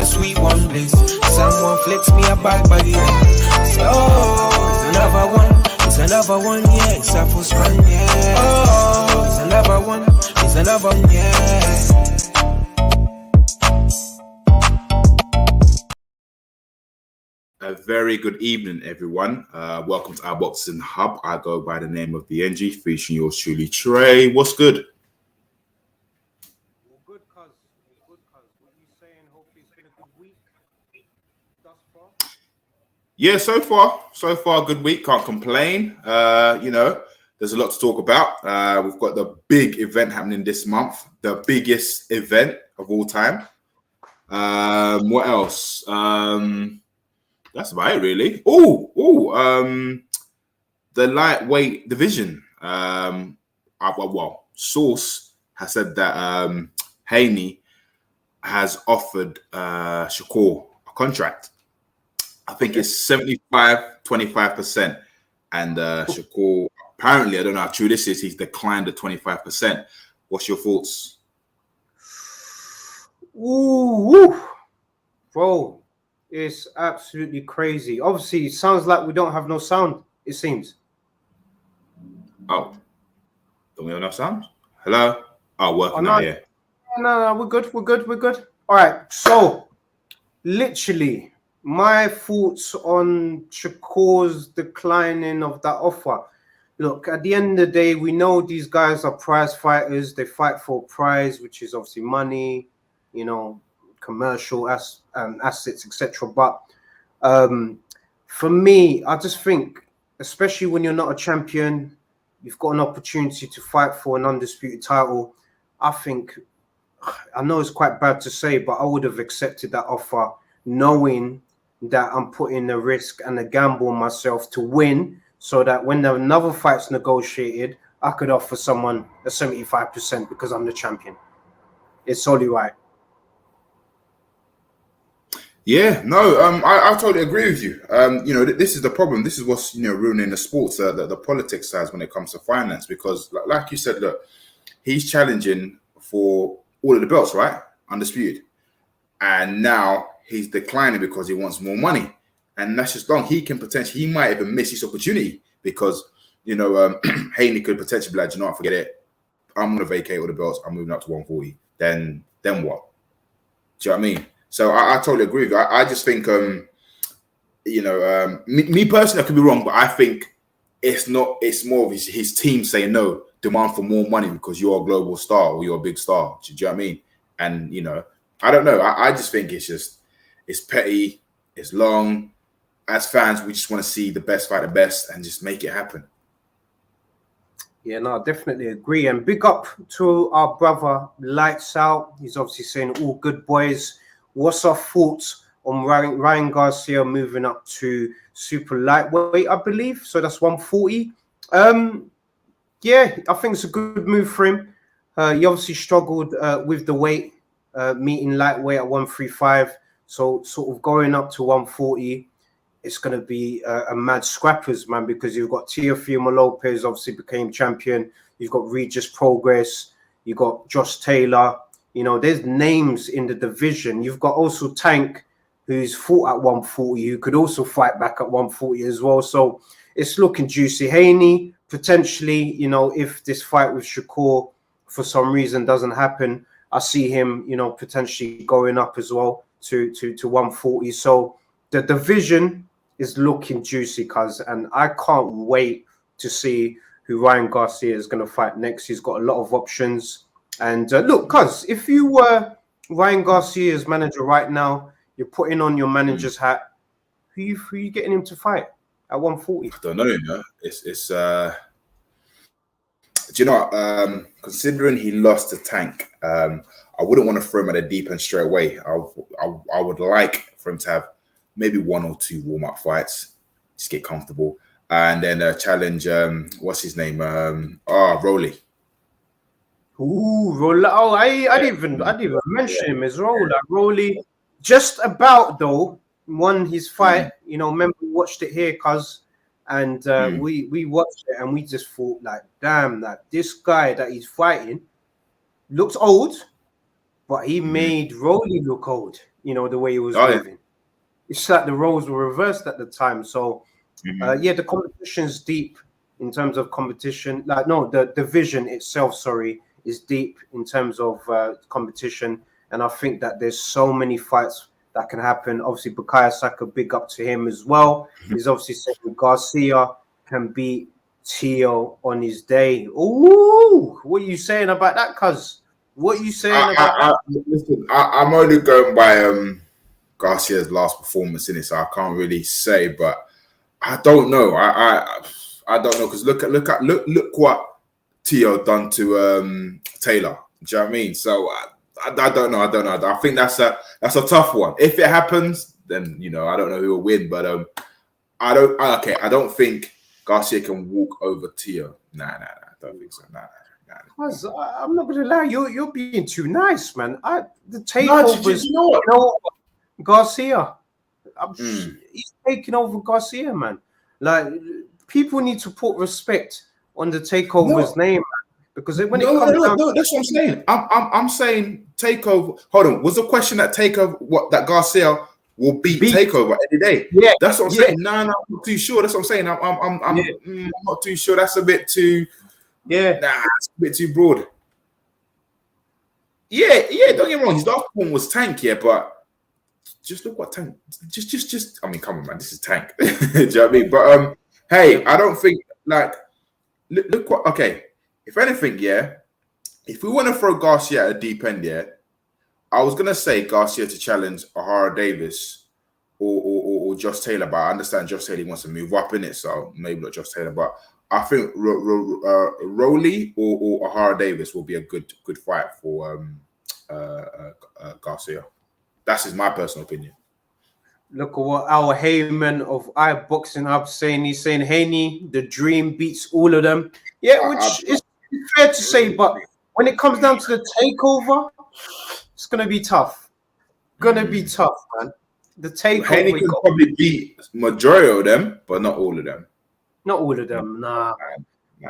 sweet one, bliss. Someone flicks me a bad body. Oh, it's another one. It's another one, yeah. It's a full span, yeah. Oh, it's another one. It's another one, yeah. A very good evening, everyone. Welcome to our Boxing Hub. I go by the name of the NG, featuring yours truly, Trey. What's good? Good, cuz. What are you saying? Hopefully it's been a good week thus far. Yeah, so far, good week. Can't complain. There's a lot to talk about. We've got the big event happening this month, the biggest event of all time. What else? That's about it, really. The lightweight division. Source has said that Haney has offered Shakur a contract. I think it's 75-25%. And Shakur, apparently, I don't know how true this is, he's declined the 25%. What's your thoughts? Bro, it's absolutely crazy. Obviously, it sounds like we don't have no sound, it seems. Oh, don't we have enough sound? Hello? Oh, working now, yeah. No, we're good. All right, so literally, my thoughts on Shakur's declining of that offer. Look, at the end of the day, we know these guys are prize fighters. They fight for a prize, which is obviously money, commercial assets, etc. But for me, I just think, especially when you're not a champion, you've got an opportunity to fight for an undisputed title. I know it's quite bad to say, but I would have accepted that offer, knowing that I'm putting a risk and a gamble on myself to win, so that when another fight's negotiated, I could offer someone a 75% because I'm the champion. It's only right. Yeah, no, I totally agree with you. This is the problem. This is what's ruining the sports, the politics side when it comes to finance. Because, like you said, look, he's challenging for all of the belts, right? Undisputed, and now he's declining because he wants more money, and that's just wrong. He might even miss his opportunity because Haney could potentially be like, forget it. I'm gonna vacate all the belts. I'm moving up to 140. Then what? Do you know what I mean? So I totally agree with you. I just think, me personally, I could be wrong, but I think it's not. It's more of his team saying no, demand for more money because you're a global star or you're a big star. Do you know what I mean? And I don't know. I just think it's petty. It's long. As fans, we just want to see the best fight the best and just make it happen. Yeah, no, I definitely agree. And big up to our brother Lights Out. He's obviously saying all good boys. What's our thoughts on Ryan Garcia moving up to super lightweight, I believe? So that's 140. Yeah, I think it's a good move for him. He obviously struggled with the weight, meeting lightweight at 135. So sort of going up to 140, it's going to be a mad scrappers, man, because you've got Teofimo Lopez, obviously became champion. You've got Regis Progress. You've got Josh Taylor. There's names in the division. You've got also Tank, who's fought at 140, who could also fight back at 140 as well. So it's looking juicy. Haney, potentially, if this fight with Shakur for some reason doesn't happen, I see him, potentially going up as well to 140. So the division is looking juicy, cuz, and I can't wait to see who Ryan Garcia is going to fight next. He's got a lot of options. And look, cuz, if you were Ryan Garcia's manager right now, you're putting on your manager's hat, who you getting him to fight at 140? I don't know, It's do you know, considering he lost to Tank, I wouldn't want to throw him at the deep end straight away. I would like for him to have maybe one or two warm-up fights, just get comfortable, and then challenge, what's his name? Rolly. Ooh, Rolly. Oh, I didn't even mention him as well. Like Rolly, just about though, won his fight. Remember we watched it here, cuz, and we watched it and we just thought, like, damn, that this guy that he's fighting looks old, but he made Rolly look old. you know, the way he was Oh, yeah. moving. It's like the roles were reversed at the time. So, yeah, the competition's deep in terms of competition. Like, no, the division itself, sorry, is deep in terms of competition. And I think that there's so many fights that can happen. Obviously, Bukayo Saka, big up to him as well. He's obviously saying Garcia can beat Tio on his day. Ooh, what are you saying about that, cuz? What are you saying about that? Listen, I'm only going by Garcia's last performance in it, so I can't really say. But I don't know. I don't know, because look what Tio done to Taylor. Do you know what I mean? So I don't know. I think that's a tough one. If it happens, then you know I don't know who will win. But I don't think Garcia can walk over Tio. Nah. I don't think so. Nah. I'm not gonna lie, you're being too nice, man. The takeovers, you know what? Garcia. He's taking over Garcia, man. Like, people need to put respect on the takeover's name, man, because when it comes down, that's what I'm saying. I'm saying takeover. Hold on, was the question that takeover that Garcia will beat takeover any day? Yeah, that's what I'm saying. No, I'm not too sure. That's what I'm saying. I'm not too sure. That's a bit too. Yeah, it's a bit too broad. Yeah. Don't get me wrong. His last one was Tank, yeah, but just look what Tank. Just. I mean, come on, man. This is Tank. Do you know what I mean? But hey, I don't think like. Look what. Okay, if anything, yeah. If we want to throw Garcia at a deep end, yeah, I was gonna say Garcia to challenge O'Hara Davis or Josh Taylor, but I understand Josh Taylor wants to move up in it, so maybe not Josh Taylor, but. I think Rolly or O'Hara Davis will be a good fight for Garcia. That's my personal opinion. Look at what our Heyman of iBoxing Hub saying. He's saying Haney, the dream beats all of them. Yeah, which is fair to say, but when it comes down to the takeover, it's gonna be tough. Gonna be tough, man. The takeover. Haney can probably beat majority of them, but not all of them. Not all of them, nah.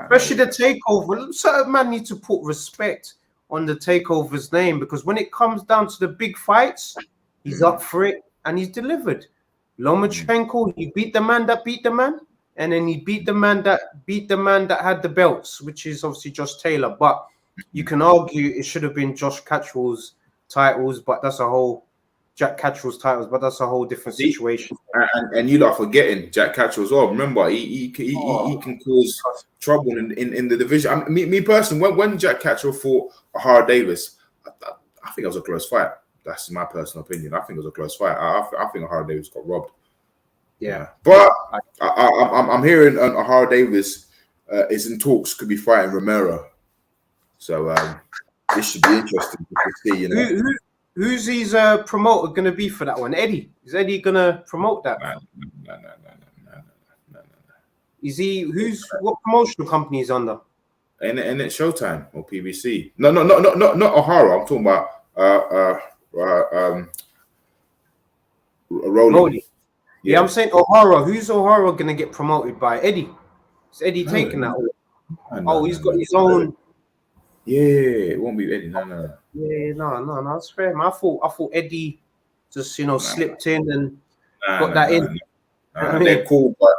Especially the takeover. Certain man need to put respect on the takeover's name, because when it comes down to the big fights, he's up for it and he's delivered. Lomachenko, he beat the man that beat the man, and then he beat the man that had the belts, which is obviously Josh Taylor. But you can argue it should have been Josh Catchwell's titles, but that's a whole Jack Catchwell's titles, but that's a whole different situation. And you lot are forgetting Jack Catchwell as well. Remember, he can cause trouble in the division. I mean, me personally, when Jack Catchwell fought O'Hara Davis, I think it was a close fight. That's my personal opinion. I think it was a close fight. I think O'Hara Davis got robbed. Yeah, but I'm hearing O'Hara Davis is in talks, could be fighting Romero. So this should be interesting to see. You know. Who's his promoter going to be for that one? Eddie? Is Eddie going to promote that? No. Is he? What promotional company is under? And it's Showtime or PBC. No, not O'Hara. I'm talking about Rolly. Yeah, I'm saying O'Hara. Who's O'Hara going to get promoted by? Eddie. Is Eddie taking that? He's got his own. Yeah, it won't be Eddie. No. Yeah, no, that's fair, man. I thought Eddie just slipped in and got that in. They're cool, but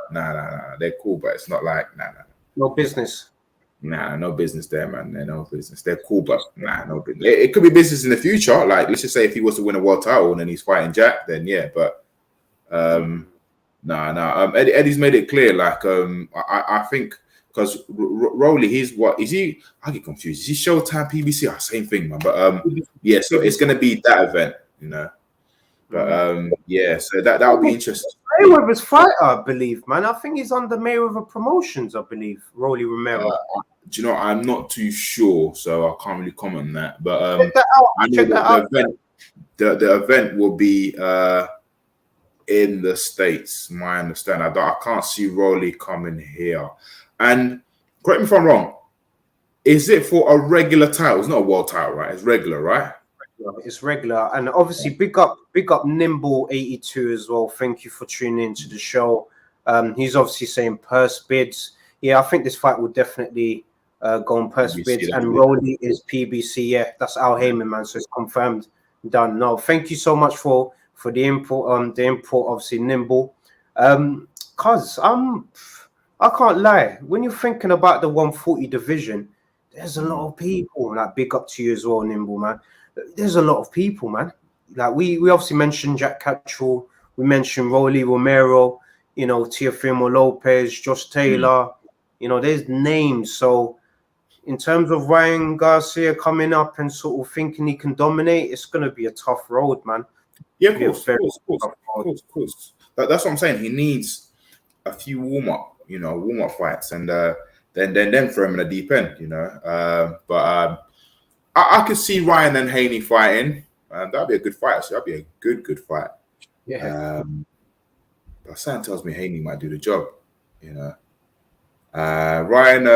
they're cool, but it's not like no business. No business there, man. They're no business. They're cool, but no business. It could be business in the future. Like, let's just say if he was to win a world title and then he's fighting Jack, then yeah. But Eddie's made it clear. Like, I think. Because Rolly, he's what is he? I get confused. Is he Showtime, PBC? Same thing, man. But yeah, so it's gonna be that event, you know. But yeah, so that would be interesting. Mayweather's fighter, I believe, man. I think he's under Mayweather Promotions, I believe. Rolly Romero. Do you know? I'm not too sure, so I can't really comment on that. But check that out. The event will be in the States. My understanding. I can't see Rolly coming here. And correct me if I'm wrong, is it for a regular title? It's not a world title, right? It's regular, right? It's regular. And obviously, big up Nimble82 as well. Thank you for tuning into the show. He's obviously saying purse bids. Yeah, I think this fight will definitely go on purse PBC, bids. And Rolly is PBC. Yeah, that's Al Heyman, man. So it's confirmed Done. No, thank you so much for the input. The input, obviously, Nimble. Cause I can't lie. When you're thinking about the 140 division, there's a lot of people. Like, big up to you as well, Nimble, man. There's a lot of people, man. Like, we obviously mentioned Jack Catchall. We mentioned Rolly Romero. You know, Teofimo Lopez, Josh Taylor. You know, there's names. So, in terms of Ryan Garcia coming up and sort of thinking he can dominate, it's going to be a tough road, man. Yeah, of course. That's what I'm saying. He needs a few warm up fights, and then throw him in the deep end, you know. But I could see Ryan and Haney fighting. That'd be a good fight. So that'd be a good fight. Yeah. But something tells me Haney might do the job, you know. Ryan,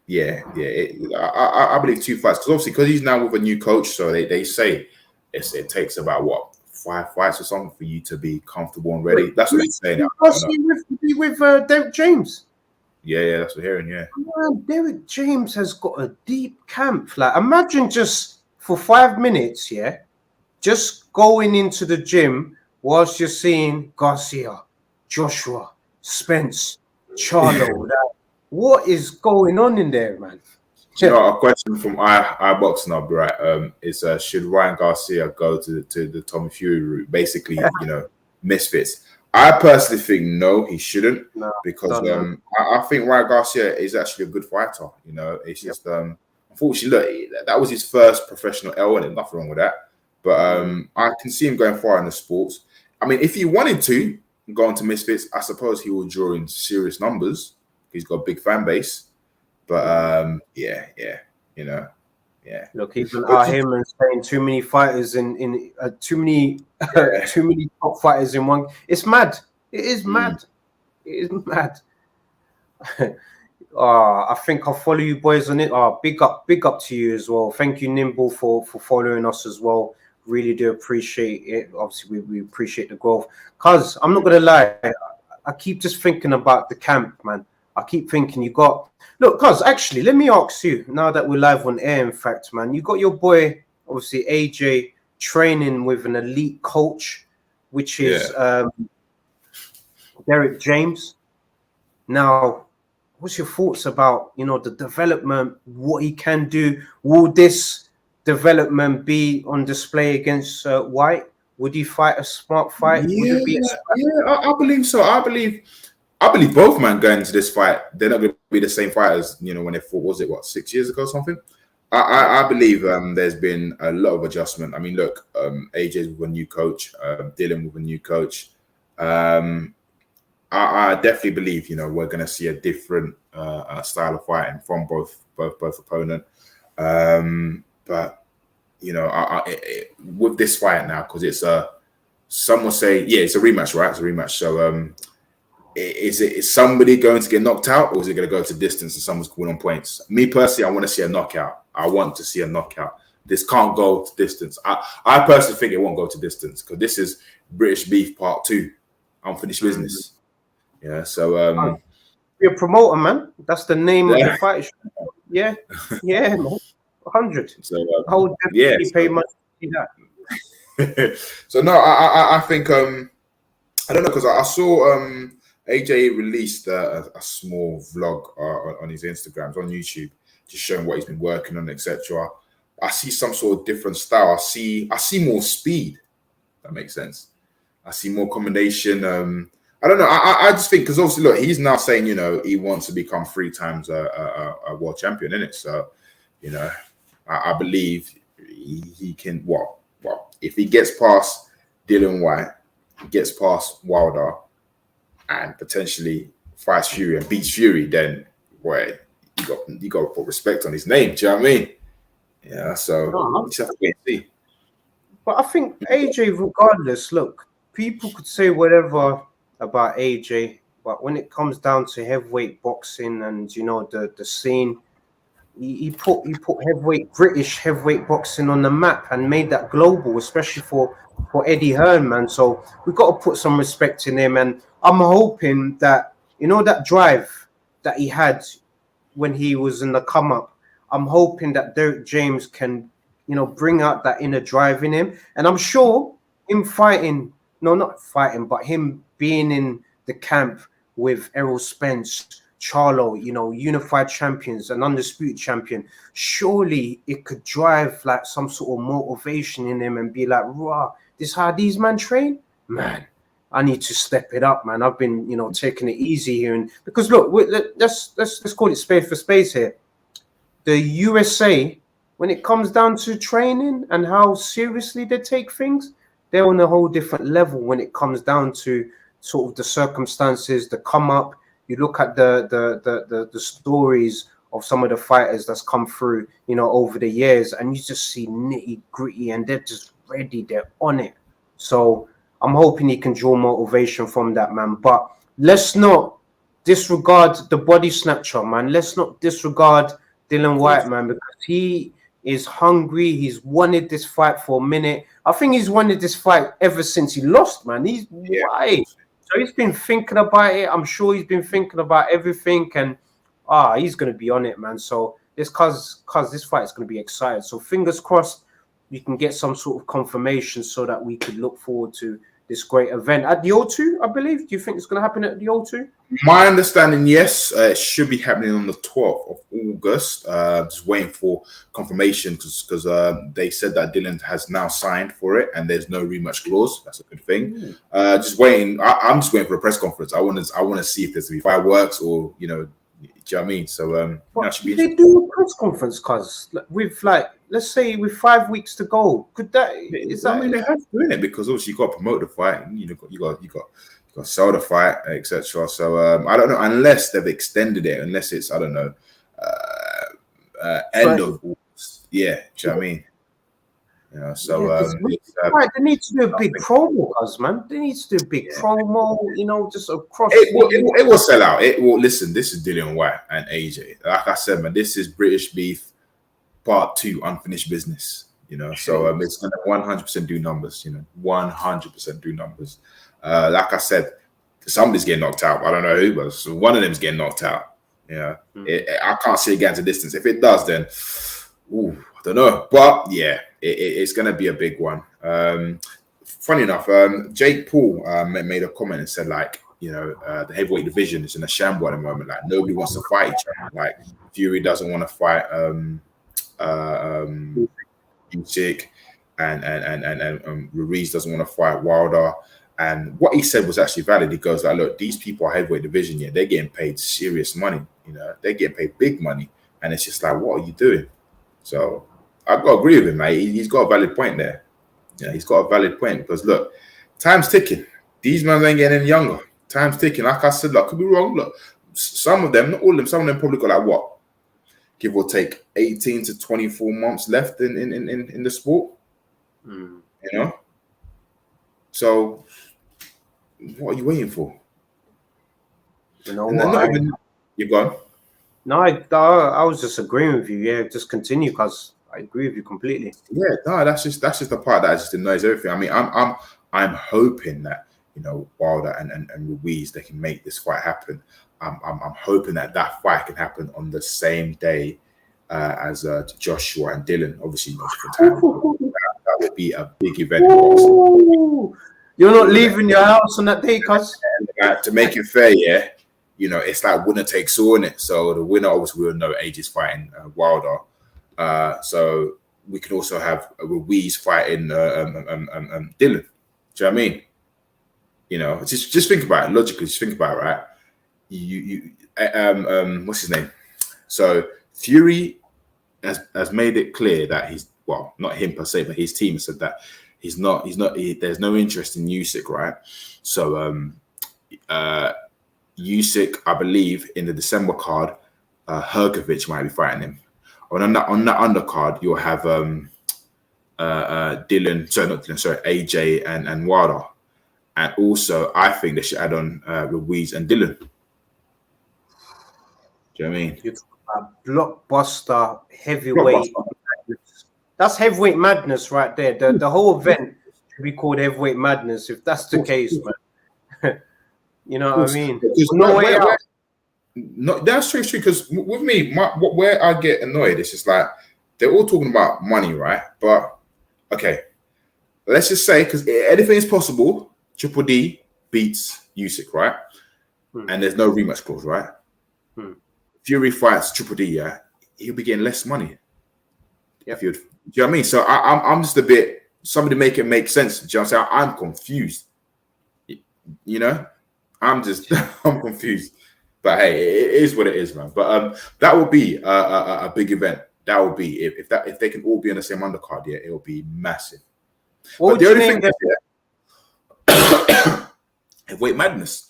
I believe 2 fights, because obviously because he's now with a new coach, so they say it takes about 5 fights or something for you to be comfortable and ready. That's what they're saying. With Derek James. Yeah, that's what we're hearing. Yeah, man, Derek James has got a deep camp. Like, imagine just for 5 minutes, just going into the gym whilst you're seeing Garcia, Joshua, Spence, Charlo. What is going on in there, man? You know, a question from iBoxing Up, right? Is should Ryan Garcia go to the Tommy Fury route? Basically, you know, misfits. I personally think no, he shouldn't, because I think Ryan Garcia is actually a good fighter. You know, it's just unfortunately, look, that was his first professional L, and there's nothing wrong with that. But I can see him going far in the sports. I mean, if he wanted to go into misfits, I suppose he will draw in serious numbers. He's got a big fan base. But you know. Look, even him saying too many fighters in too many top fighters in one. It's mad. It is mad. It is mad. I think I'll follow you boys on it. Big up to you as well. Thank you, Nimble, for following us as well. Really do appreciate it. Obviously, we appreciate the growth. Cause I'm not gonna lie, I keep just thinking about the camp, man. I keep thinking cause actually, let me ask you, now that we're live on air, in fact, man, you got your boy, obviously, AJ, training with an elite coach, which is Derek James. Now, what's your thoughts about, you know, the development, what he can do? Will this development be on display against White? Would he fight a smart fight? I believe so. I believe both men going into this fight, they're not going to be the same fighters, you know, when they fought, was it 6 years ago or something? I believe there's been a lot of adjustment. I mean, look, AJ's with a new coach, Dylan with a new coach. I definitely believe, you know, we're going to see a different style of fighting from both opponent. But, you know, with this fight now, because it's some will say, it's a rematch, right? It's a rematch. So, is somebody going to get knocked out, or is it going to go to distance and someone's calling on points? Me personally, I want to see a knockout. I want to see a knockout. This can't go to distance. I personally think it won't go to distance, because this is British Beef Part 2. Unfinished business. Yeah, so you're a promoter, man. That's the name of the fight. Yeah, 100. So I would definitely pay much to see that. So no, I think I don't know, because I saw AJ released a small vlog on his Instagrams, on YouTube, just showing what he's been working on, etc. I see some sort of different style. I see more speed. That makes sense. I see more combination. I don't know. I just think, because obviously, look, he's now saying, you know, he wants to become 3 times a world champion, innit? So, you know, I believe he can. Well, if he gets past Dylan White, gets past Wilder, and potentially fights Fury and beats Fury, then you got to put respect on his name. Do you know what I mean? Yeah. So you just have to wait and see. But I think AJ, regardless, look, people could say whatever about AJ, but when it comes down to heavyweight boxing and, you know, the scene, he put British heavyweight boxing on the map and made that global, especially for Eddie Hearn, man. So we've got to put some respect in him, and I'm hoping that, you know, that drive that he had when he was in the come up, I'm hoping that Derek James can bring out that inner drive in him. And I'm sure him fighting, no, not fighting, but him being in the camp with Errol Spence, Charlo, unified champions, an undisputed champion, surely it could drive like some sort of motivation in him and be like, rah, this how these men train? Man, I need to step it up, man. I've been, taking it easy here. And because look, let's call it spade for space here. The USA, when it comes down to training and how seriously they take things, they're on a whole different level when it comes down to sort of the circumstances, the come up. You look at the stories of some of the fighters that's come through, over the years, and you just see nitty gritty, and they're just ready. They're on it. So I'm hoping he can draw motivation from that, man. But let's not disregard the body snatcher, man. Let's not disregard Dillian Whyte, man, because he is hungry. He's wanted this fight for a minute. I think he's wanted this fight ever since he lost, man. Why? So he's been thinking about it. I'm sure he's been thinking about everything, and he's gonna be on it, man. So this cause this fight is gonna be exciting. So fingers crossed we can get some sort of confirmation so that we could look forward to this great event at the O2, I believe. Do you think it's going to happen at the O2? My understanding, yes, it should be happening on the 12th of August. Just waiting for confirmation because they said that Dillian has now signed for it and there's no rematch clause. That's a good thing. Just waiting. I'm just waiting for a press conference. I want to see if there's going to be fireworks or do you know what I mean? So they do a press conference, cause with let's say with 5 weeks to go, could that? I mean, they have to do it because obviously you got to promote the fight. You got to sell the fight, etc. So I don't know unless they've extended it. Unless it's end of August. Yeah, do you know what I mean? They need to do a big promo, guys, man. They need to do a big promo, just across. It will sell out. It will. Listen, this is Dillian Whyte and AJ. Like I said, man, this is British Beef Part 2, unfinished business. So it's gonna 100% do numbers. 100% do numbers. Like I said, somebody's getting knocked out. I don't know who, but one of them's getting knocked out. I can't see it getting to distance. If it does, then I don't know. But yeah, it's going to be a big one. Funny enough, Jake Paul made a comment and said, the heavyweight division is in a shambles at the moment. Like, nobody wants to fight each other. Like, Fury doesn't want to fight Usyk, and Ruiz doesn't want to fight Wilder. And what he said was actually valid. He goes like, look, these people are heavyweight division. Yeah, they're getting paid serious money. They're getting paid big money. And it's just like, what are you doing? So I've got to agree with him, mate. He's got a valid point there. Yeah, he's got a valid point because look, time's ticking. These men ain't getting any younger. Time's ticking. Like I said, look, I could be wrong. Look, some of them, not all of them, some of them probably got like what? Give or take 18 to 24 months left in the sport. So what are you waiting for? You've gone. No, I was just agreeing with you. Yeah, just continue because I agree with you completely. Yeah, no, that's just the part that just annoys everything. I mean, I'm hoping that Wilder and Ruiz, they can make this fight happen. I'm hoping that fight can happen on the same day as Joshua and Dillian. Obviously, different time. That would be a big event. You're not leaving your house on that day, cuz. To make it fair, yeah. It's like winner takes all in it. So the winner obviously will know AJ's fighting Wilder. So we could also have Ruiz fighting Dillian. Do you know what I mean? Just think about it logically. Just think about it, right? What's his name? So Fury has made it clear that not him per se, but his team said that he's not. There's no interest in Usyk, right? So Usyk, I believe, in the December card, Hrgovic might be fighting him. On that undercard, you'll have AJ and Wilder. And also, I think they should add on Ruiz and Dillian. Do you know what I mean? You're talking about blockbuster heavyweight. That's heavyweight madness right there. The whole event should be called heavyweight madness if that's the case, man. You know what I mean? There's no way out. No, that's true. Because with me, where I get annoyed, it's just like they're all talking about money, right? But okay, let's just say, because anything is possible, Triple D beats Usyk, right? And there's no rematch clause, right? Fury fights Triple D, yeah, he'll be getting less money. If you, do you know what I mean? So I'm just a bit. Somebody make it make sense. Do you know what I'm saying? I'm confused. You know, I'm confused. But hey, it is what it is, man. But that would be a big event. That would be if they can all be on the same undercard, yeah, it'll be massive. What but the would only you thing name that heavyweight madness.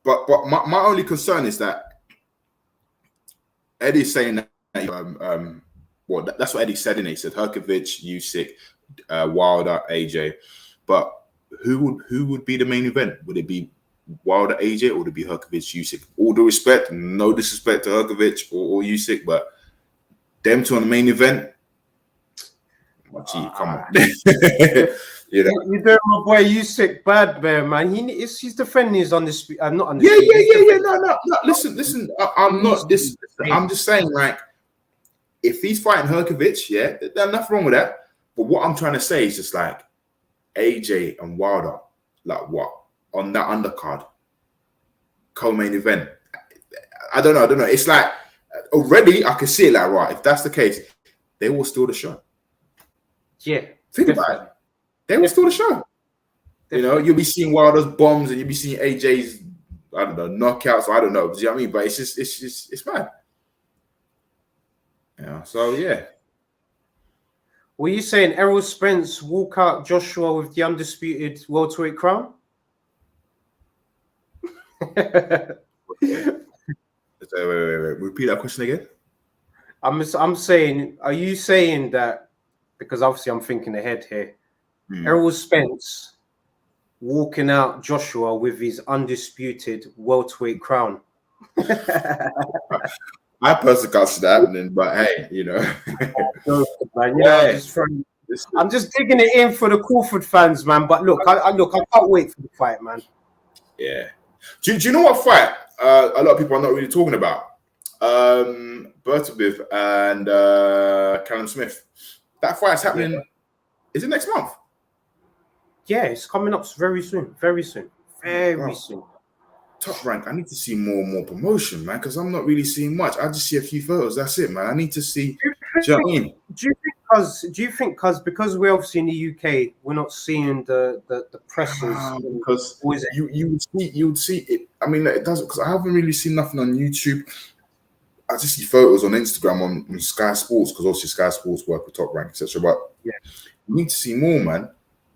But my only concern is that Eddie's saying that well, that's what Eddie said, and he said Hrgović, Usyk, Wilder, AJ. But who would be the main event? Would it be Wilder, AJ, or would it be Hrgović, Usyk? All due respect, no disrespect to Hrgović or Usyk, but them two on the main event. Oh, gee, come on. You know? You're doing my boy Usyk bad, man. He's defending his undisputed. I'm not Yeah. undisputed. No. Listen. I'm not this. I'm just saying, like, if he's fighting Hrgović, yeah, there's nothing wrong with that. But what I'm trying to say is just like AJ and Wilder, like what on that undercard, co-main event. I don't know. It's like already I can see it like, right, if that's the case, they will steal the show. Yeah, think about it. They will steal the show. You know, you'll be seeing Wilder's bombs and you'll be seeing AJ's, I don't know, knockouts. I don't know. Do you know what I mean? But it's mad. Yeah. So yeah. Were you saying Errol Spence walk out Joshua with the undisputed welterweight crown? Wait. Repeat that question again. I'm saying, are you saying that, because obviously I'm thinking ahead here, Errol Spence walking out Joshua with his undisputed welterweight crown? I personally can't see that happening, but hey, you know. I'm just digging it in for the Crawford fans, man. But look, I can't wait for the fight, man. Yeah. Do you know what fight a lot of people are not really talking about? Bertoviv and Callum Smith. That fight's happening. Yeah. Is it next month? Yeah, it's coming up very soon. Very soon. Top Rank. I need to see more promotion, man, because I'm not really seeing much. I just see a few photos. That's it, man. I need to see. Do you know what I mean? Do you think because we're obviously in the UK, we're not seeing the presses? Because you would see it. I mean, it doesn't, because I haven't really seen nothing on YouTube. I just see photos on Instagram on Sky Sports, because obviously Sky Sports work with Top Rank, etc. But yeah, we need to see more, man.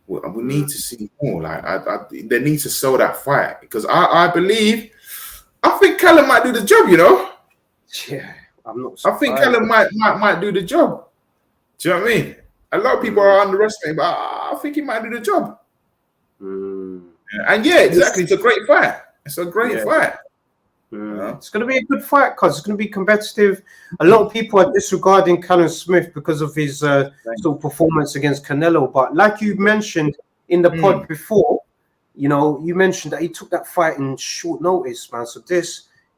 We need to see more. Like they need to sell that fight, because I think Callum might do the job. You know. Yeah, I'm not surprised. I think Callum might do the job. Do you know what I mean? A lot of people are underestimating, but I think he might do the job. And yeah, exactly. It's a great fight. It's a great fight. It's going to be a good fight because it's going to be competitive. A lot of people are disregarding Callum Smith because of his sort of performance against Canelo. But like you mentioned in the pod before, you know, you mentioned that he took that fight in short notice, man. So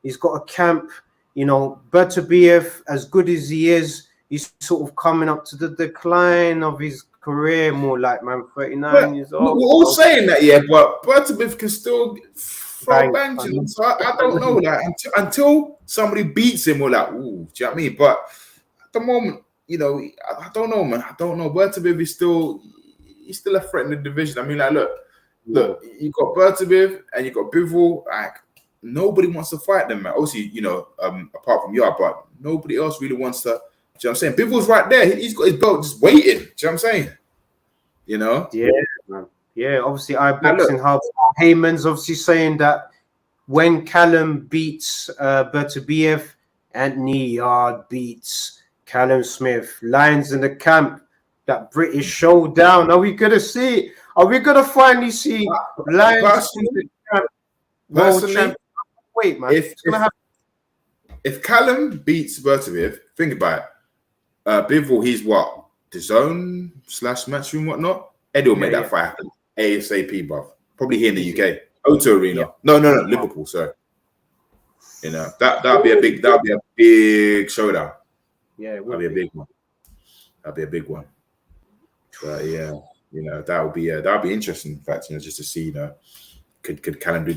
he's got a camp. You know, Bertabiev, as good as he is, he's sort of coming up to the decline of his career, more like, man, 39 years old. We're all saying that, yeah, but Bertabiev can still throw bangs. So I don't know, like, until somebody beats him, we're like, ooh, do you know what I mean? But at the moment, you know, I don't know, man. I don't know. Bertabiev is still a threat in the division. I mean, like, look, you got Bertabiev and you got Bivol. Like, nobody wants to fight them, man. Obviously, you know, apart from you, but nobody else really wants to. Do you know what I'm saying? Bivol's right there. He's got his belt just waiting. Do you know what I'm saying? You know? Yeah, man. Yeah, obviously, iBoxing Hub. Heyman's obviously saying that when Callum beats Bertabiev, Anthony Yard beats Callum Smith. Lions in the camp. That British showdown. Are we going to see it? Are we going to finally see Lions in the camp? Personally, wait, man. If Callum beats Bertabiev, think about it. Bivol, he's what? The zone / matchroom, whatnot. Eddie will make that fight happen ASAP, bruv. Probably here in the UK. O2 Arena. Yeah. No, Liverpool, sorry. You know, that'd be a big showdown. Yeah, it would be a big one. That'd be a big one. But yeah, that would be interesting. In fact, just to see, could Callum do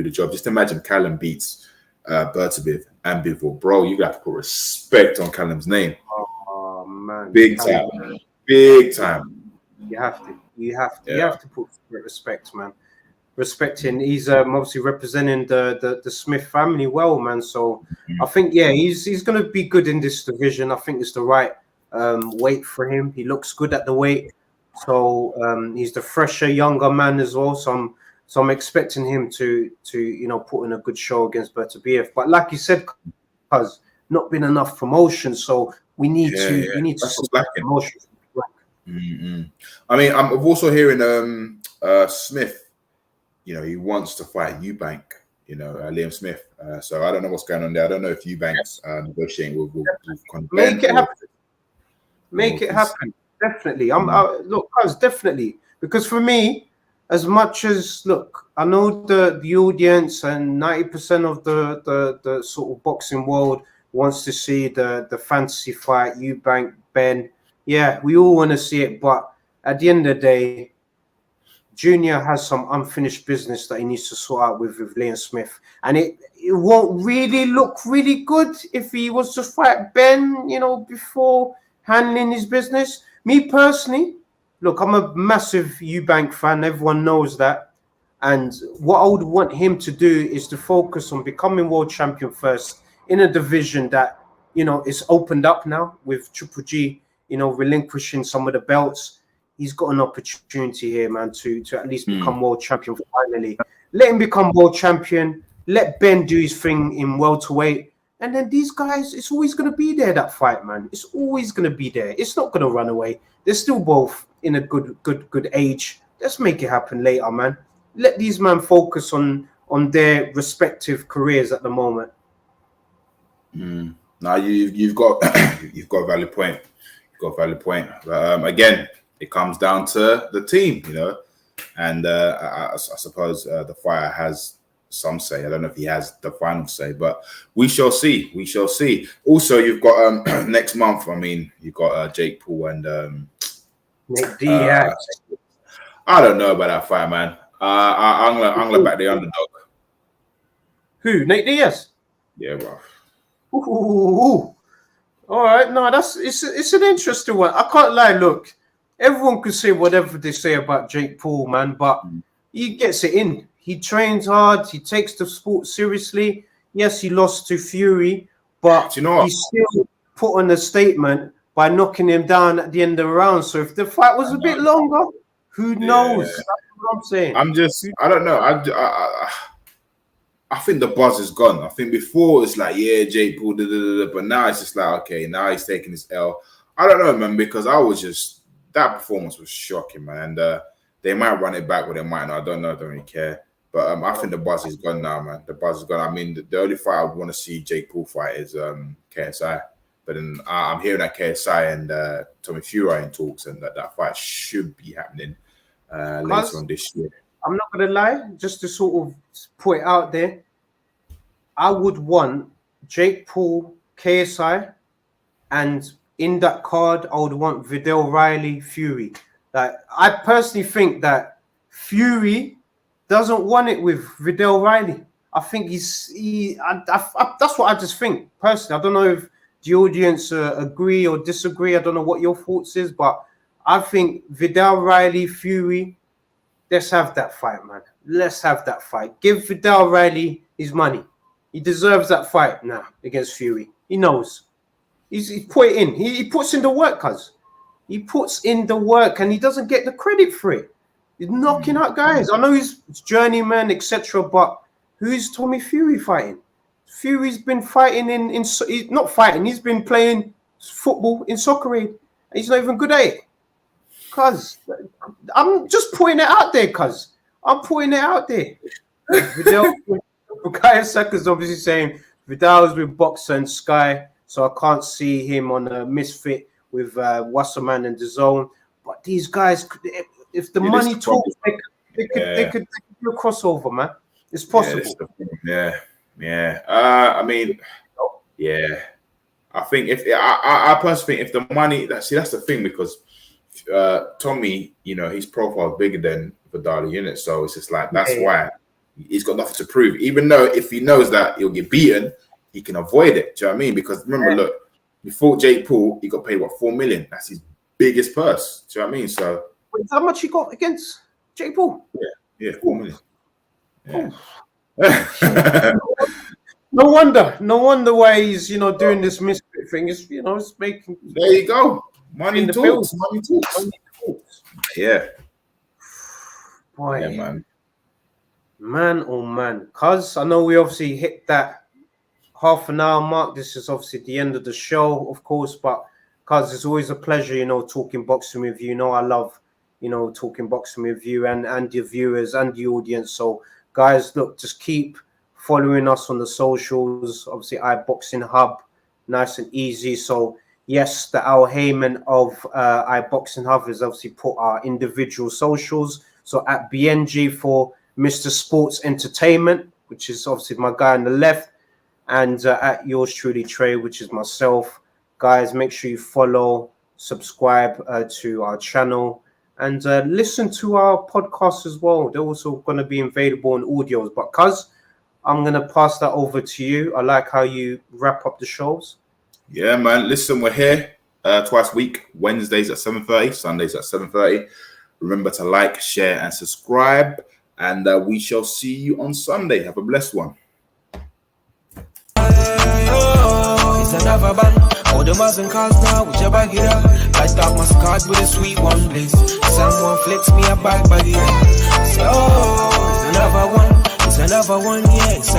the job? Just imagine Callum beats Bertabith and Bivol. Bro, you got to put respect on Callum's name. Oh man, Big time. Big time. You have to. You have to put respect, man. Respecting. He's obviously representing the Smith family well, man. So I think he's going to be good in this division. I think it's the right weight for him. He looks good at the weight. So he's the fresher, younger man as well. So I'm expecting him to put in a good show against Bertabiev. But like you said, because not been enough promotion, so we need to see promotion. Mm-hmm. I mean, I'm also hearing Smith. He wants to fight Eubank. Liam Smith. So I don't know what's going on there. I don't know if Eubank's negotiating with make it happen. Make it happen. Definitely. Look, guys, definitely. Because for me, as much as I know the audience and 90% of the sort of boxing world wants to see the fantasy fight, Eubank, Ben. Yeah, we all want to see it, but at the end of the day, Junior has some unfinished business that he needs to sort out with Liam Smith, and it won't really look really good if he was to fight Ben, before handling his business. Me personally, look, I'm a massive Eubank fan. Everyone knows that. And what I would want him to do is to focus on becoming world champion first in a division that, is opened up now with Triple G, relinquishing some of the belts. He's got an opportunity here, man, to at least become world champion finally. Let him become world champion. Let Ben do his thing in welterweight. And then these guys, it's always going to be there, that fight, man. It's always going to be there. It's not going to run away. They're still both in a good age. Let's make it happen later, man. Let these men focus on their respective careers at the moment. Now you've got you've got a valid point. You've got a valid point. Again, it comes down to the team, and I suppose the fighter has some say. I don't know if he has the final say, but we shall see. We shall see. Also, you've got next month. I mean, you've got Jake Paul and Nate Diaz. I don't know about that fight, man. I'm gonna back the underdog. Who? Nate Diaz? Yeah, bro. Ooh. All right, no, it's an interesting one. I can't lie. Look, everyone could say whatever they say about Jake Paul, man, but he gets it in. He trains hard. He takes the sport seriously. Yes, he lost to Fury, but he still put on a statement by knocking him down at the end of the round. So if the fight was a bit longer, who knows? That's what I'm saying. I don't know. I think the buzz is gone. I think before it's like, Jake Paul, but now it's just like, okay, now he's taking his L. I don't know, man, because that performance was shocking, man. And they might run it back, or they might not. I don't know. I don't really care. But I think the buzz is gone now, man. The buzz is gone. I mean, the only fight I would want to see Jake Paul fight is KSI. But then I'm hearing that KSI and Tommy Fury are in talks, and that fight should be happening later on this year. I'm not going to lie, just to sort of put it out there, I would want Jake Paul, KSI, and in that card, I would want Vidal Riley, Fury. Like, I personally think that Fury doesn't want it with Vidal Riley. I think that's what I just think, personally. I don't know if the audience agree or disagree. I don't know what your thoughts is, but I think Vidal Riley, Fury, let's have that fight, man. Let's have that fight. Give Vidal Riley his money. He deserves that fight now against Fury. He knows. He's put it in. He puts in the work, cuz. He puts in the work and he doesn't get the credit for it. He's knocking out guys. I know he's journeyman, etc., but who's Tommy Fury fighting? Fury's been fighting he's not fighting. He's been playing football in Soccer Aid. He's not even good at it. Cuz I'm just putting it out there, cuz I'm putting it out there. Vidal, Bukayo Saka's obviously saying Vidal's with Boxer and Sky, so I can't see him on a misfit with Wasserman and DAZN. But these guys, if the money talks, they could do a crossover, man. It's possible. Yeah. I mean, yeah. I think I personally think if the money, that's the thing, because Tommy, his profile is bigger than Vidal, innit? So it's just like that's why he's got nothing to prove. Even though if he knows that he'll get beaten, he can avoid it. Do you know what I mean? Because remember, look, before Jake Paul, he got paid what, 4 million. That's his biggest purse. Do you know what I mean? So how much he got against Jake Paul? Yeah, 4 million. Yeah. No wonder why he's doing this misfit thing. It's making. There you go. Money talks. Money talks. Yeah. Boy, yeah, man, oh man. Cuz I know we obviously hit that half an hour mark. This is obviously the end of the show, of course, but cuz it's always a pleasure, talking boxing with you. I love, talking boxing with you and your viewers and the audience. So guys, look, just keep following us on the socials. Obviously, iBoxing Hub, nice and easy. So yes, the Al Heyman of iBoxing Hub has obviously put our individual socials. So at BNG for Mr. Sports Entertainment, which is obviously my guy on the left, and at yours truly, Trey, which is myself. Guys, make sure you follow, subscribe to our channel, and listen to our podcast as well. They're also going to be available in audios. But cuz, I'm going to pass that over to you. I like how you wrap up the shows. Yeah, man. Listen, we're here twice a week, Wednesdays at 7:30, Sundays at 7:30. Remember to like, share, and subscribe. And we shall see you on Sunday. Have a blessed one. It's another band. All the Muslim cars now, whichever get up. Light up my card with a sweet one, please. Someone flicks me a back body. Say, it's another one. It's another one, yeah. It's